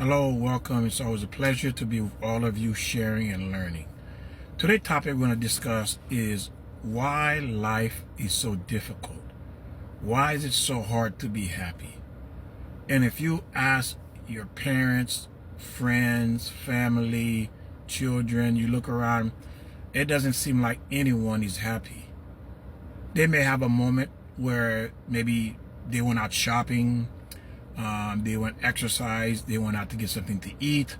Hello, welcome. It's always a pleasure to be with all of you sharing and learning. Today's topic we're going to discuss is why life is so difficult. Why is it so hard to be happy? And if you ask your parents, friends, family, children, you look around, it doesn't seem like anyone is happy. They may have a moment where maybe they went out shopping, they went exercise, they went out to get something to eat.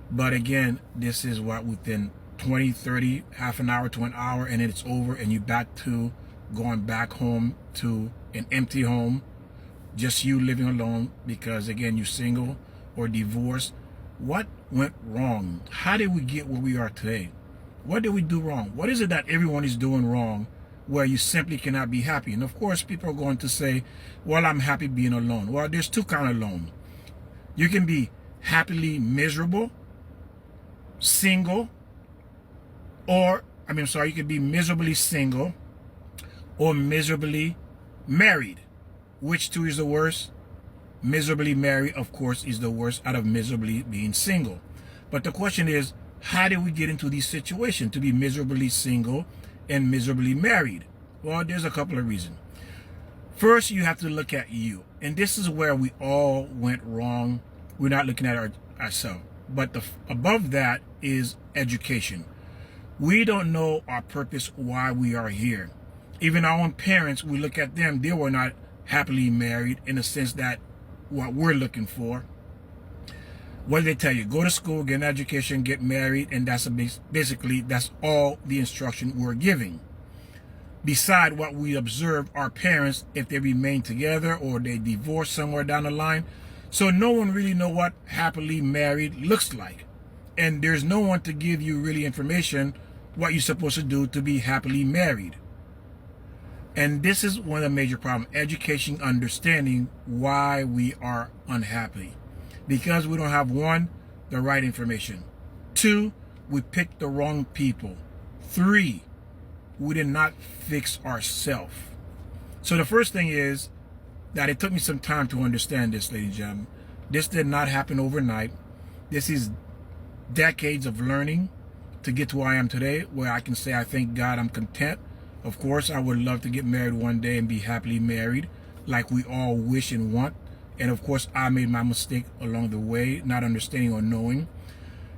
But again, this is what within 20, 30, half an hour to an hour, and then it's over, and you back to going back home to an empty home, just you living alone because again, you're single or divorced. What went wrong? How did we get where we are today? What did we do wrong? What is it that everyone is doing wrong where you simply cannot be happy? And of course, people are going to say, well, I'm happy being alone. Well, there's two kinds of alone. You can be happily miserable, single, you could be miserably single or miserably married. Which two is the worst? Miserably married, of course, is the worst out of miserably being single. But the question is, how did we get into this situation to be miserably single and miserably married? Well, there's a couple of reasons. First, you have to look at you. And this is where we all went wrong. We're not looking at ourselves. But above that is education. We don't know our purpose, why we are here. Even our own parents, we look at them, they were not happily married in the sense that what we're looking for. What do they tell you? Go to school, get an education, get married, and that's basically that's all the instruction we're giving. Beside what we observe our parents, if they remain together or they divorce somewhere down the line. So no one really know what happily married looks like. And there's no one to give you really information what you're supposed to do to be happily married. And this is one of the major problems, education, understanding why we are unhappy. Because we don't have, one, the right information. Two, we picked the wrong people. Three, we did not fix ourselves. So the first thing is that it took me some time to understand this, ladies and gentlemen. This did not happen overnight. This is decades of learning to get to where I am today, where I can say, I thank God I'm content. Of course, I would love to get married one day and be happily married like we all wish and want. And of course, I made my mistake along the way, not understanding or knowing,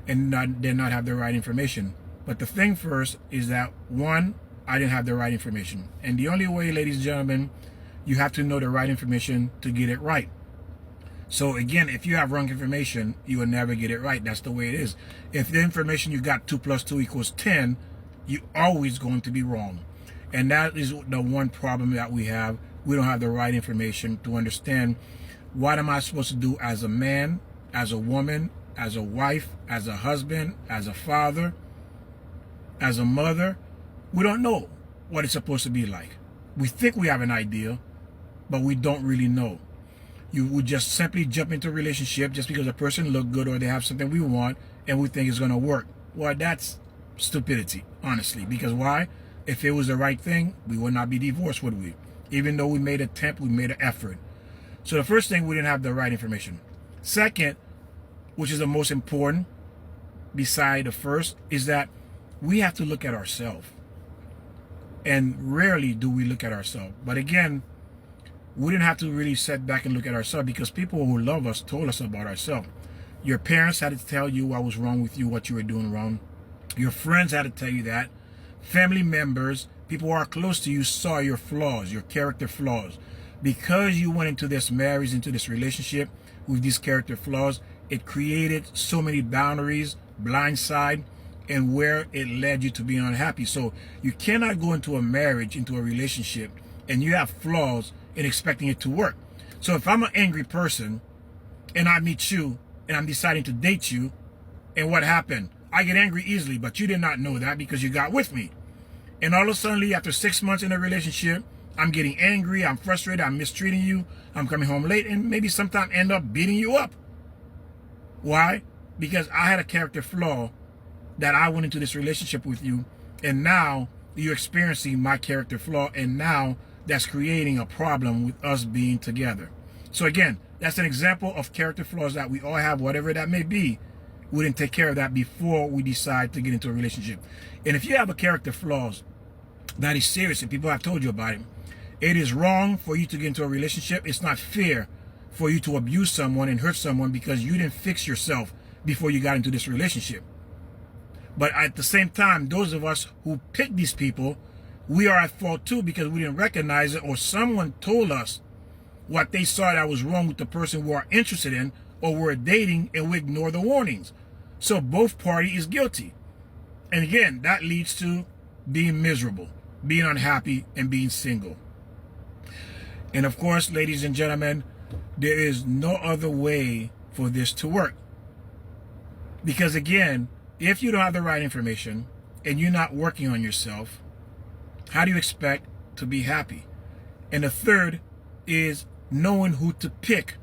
and did not have the right information. But the thing first is that, one, I didn't have the right information. And the only way, ladies and gentlemen, you have to know the right information to get it right. So again, if you have wrong information, you will never get it right. That's the way it is. If the information you got 2 + 2 = 10, you're always going to be wrong. And that is the one problem that we have. We don't have the right information to understand what am I supposed to do as a man, as a woman, as a wife, as a husband, as a father, as a mother. We don't know what it's supposed to be like. We think we have an idea, but we don't really know. You would just simply jump into a relationship just because a person look good or they have something we want and we think it's going to work. Well, that's stupidity, honestly. Because why? If it was the right thing, we would not be divorced, would we? Even though we made an attempt, we made an effort. So the first thing, we didn't have the right information. Second, which is the most important, beside the first, is that we have to look at ourselves. And rarely do we look at ourselves. But again, we didn't have to really sit back and look at ourselves because people who love us told us about ourselves. Your parents had to tell you what was wrong with you, what you were doing wrong. Your friends had to tell you that. Family members, people who are close to you saw your flaws, your character flaws. Because you went into this marriage, into this relationship with these character flaws, it created so many boundaries, blind side, and where it led you to be unhappy. So you cannot go into a marriage, into a relationship, and you have flaws and expecting it to work. So if I'm an angry person and I meet you and I'm deciding to date you, and what happened? I get angry easily, but you did not know that because you got with me. And all of a sudden, after 6 months in a relationship, I'm getting angry, I'm frustrated, I'm mistreating you, I'm coming home late, and maybe sometimes end up beating you up. Why? Because I had a character flaw that I went into this relationship with you, and now you're experiencing my character flaw, and now that's creating a problem with us being together. So again, That's an example of character flaws that we all have, whatever that may be. We didn't take care of that before we decide to get into a relationship. And if you have a character flaws that is serious and people have told you about it, it is wrong for you to get into a relationship. It's not fair for you to abuse someone and hurt someone because you didn't fix yourself before you got into this relationship. But at the same time, those of us who pick these people, we are at fault too because we didn't recognize it, or someone told us what they saw that was wrong with the person we are interested in or we're dating, and we ignore the warnings. So both parties is guilty. And again, that leads to being miserable, being unhappy, and being single. And of course, ladies and gentlemen, there is no other way for this to work. Because again, if you don't have the right information and you're not working on yourself, how do you expect to be happy? And the third is knowing who to pick.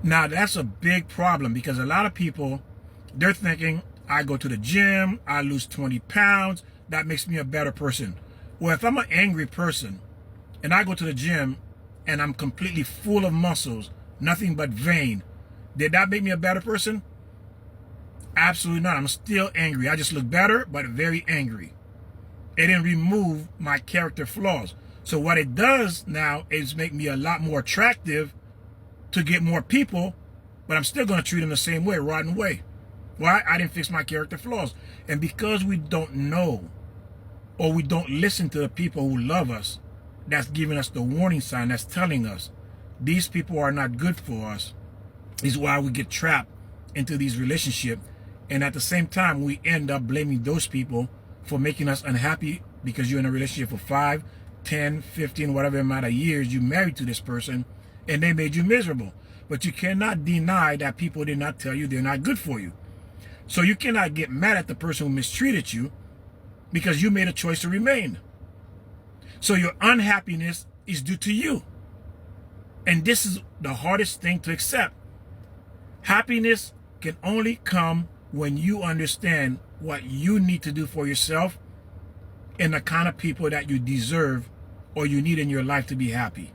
Now, that's a big problem because a lot of people, they're thinking, I go to the gym, I lose 20 pounds, that makes me a better person. Well, if I'm an angry person and I go to the gym and I'm completely full of muscles, nothing but vein, did that make me a better person? Absolutely not. I'm still angry. I just look better, but very angry. It didn't remove my character flaws. So what it does now is make me a lot more attractive to get more people, but I'm still going to treat them the same way, rotten way. Why? I didn't fix my character flaws. And because we don't know, or we don't listen to the people who love us, that's giving us the warning sign, that's telling us these people are not good for us, is why we get trapped into these relationships. And at the same time, we end up blaming those people for making us unhappy because you're in a relationship for 5, 10, 15, whatever amount of years you married to this person, and they made you miserable. But you cannot deny that people did not tell you they're not good for you. So you cannot get mad at the person who mistreated you because you made a choice to remain. So your unhappiness is due to you. And this is the hardest thing to accept. Happiness can only come when you understand what you need to do for yourself and the kind of people that you deserve or you need in your life to be happy.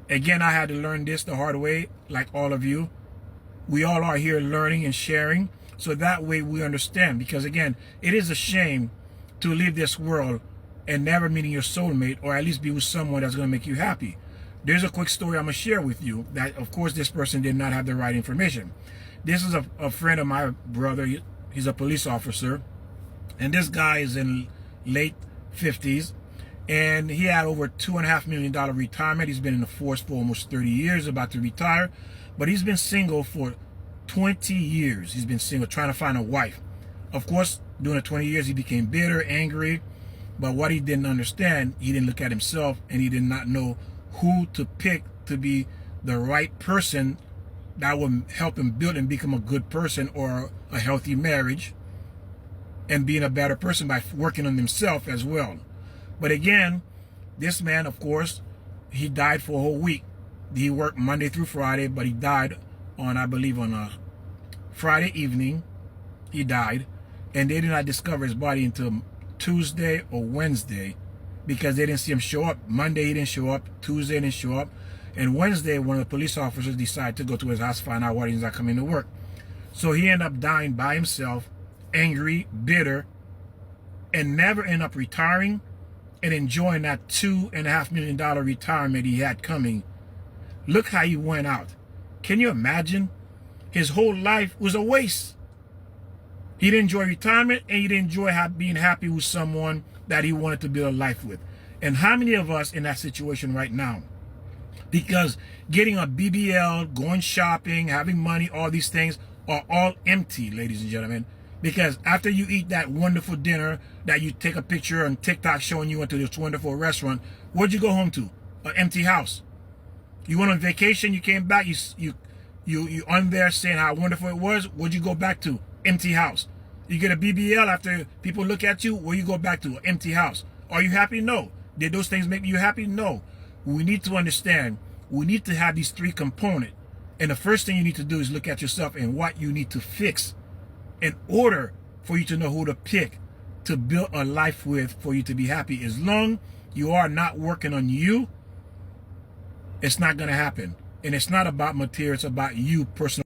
Again, I had to learn this the hard way, like all of you. We all are here learning and sharing, so that way we understand. Because again, it is a shame to leave this world and never meeting your soulmate, or at least be with someone that's going to make you happy. There's a quick story I'm going to share with you that, of course, this person did not have the right information. This is a friend of my brother. He's a police officer, and this guy is in late 50s, and he had over $2.5 million retirement. He's been in the force for almost 30 years, about to retire, but he's been single for 20 years. He's been single, trying to find a wife. Of course, during the 20 years, he became bitter, angry, but what he didn't understand, he didn't look at himself, and he did not know who to pick to be the right person that will help him build and become a good person, or a healthy marriage, and being a better person by working on himself as well. But again, this man, of course, he died for a whole week. He worked Monday through Friday, but he died on, I believe, on a Friday evening. He died, and they did not discover his body until Tuesday or Wednesday, because they didn't see him show up. Monday he didn't show up, Tuesday he didn't show up, and Wednesday one of the police officers decided to go to his house, find out why he's not coming to work. So he ended up dying by himself, angry, bitter, and never ended up retiring and enjoying that $2.5 million retirement he had coming. Look how he went out. Can you imagine? His whole life was a waste. He didn't enjoy retirement, and he didn't enjoy being happy with someone that he wanted to build a life with. And how many of us in that situation right now? Because getting a BBL, going shopping, having money, all these things are all empty, ladies and gentlemen. Because after you eat that wonderful dinner that you take a picture on TikTok showing you went to this wonderful restaurant, what'd you go home to? An empty house. You went on vacation, you came back, you on there saying how wonderful it was. What'd you go back to? Empty house. You get a BBL after people look at you, where you go back to? An empty house. Are you happy? No. Did those things make you happy? No. We need to understand, we need to have these three components. And the first thing you need to do is look at yourself and what you need to fix in order for you to know who to pick to build a life with, for you to be happy. As long you are not working on you, it's not going to happen. And it's not about material, it's about you personally.